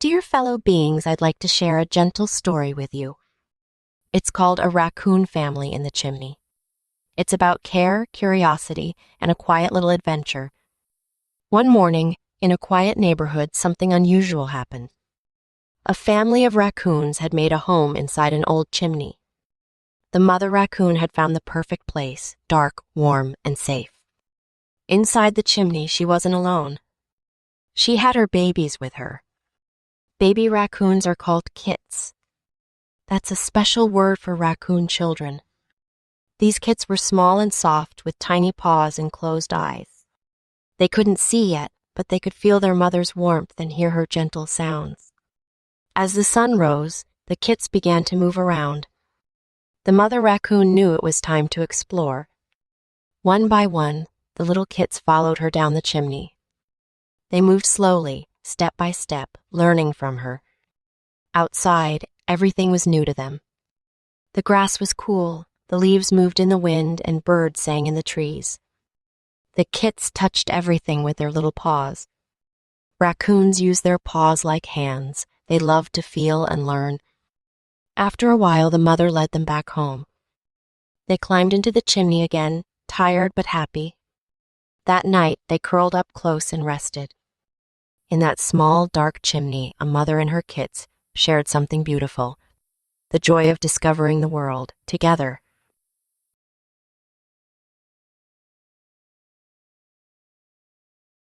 Dear fellow beings, I'd like to share a gentle story with you. It's called A Raccoon Family in the Chimney. It's about care, curiosity, and a quiet little adventure. One morning, in a quiet neighborhood, something unusual happened. A family of raccoons had made a home inside an old chimney. The mother raccoon had found the perfect place, dark, warm, and safe. Inside the chimney, she wasn't alone. She had her babies with her. Baby raccoons are called kits. That's a special word for raccoon children. These kits were small and soft with tiny paws and closed eyes. They couldn't see yet, but they could feel their mother's warmth and hear her gentle sounds. As the sun rose, the kits began to move around. The mother raccoon knew it was time to explore. One by one, the little kits followed her down the chimney. They moved slowly, step by step, learning from her. Outside, everything was new to them. The grass was cool, the leaves moved in the wind, and birds sang in the trees. The kits touched everything with their little paws. Raccoons use their paws like hands. They love to feel and learn. After a while, the mother led them back home. They climbed into the chimney again, tired but happy. That night, they curled up close and rested. In that small, dark chimney, a mother and her kits shared something beautiful, the joy of discovering the world together.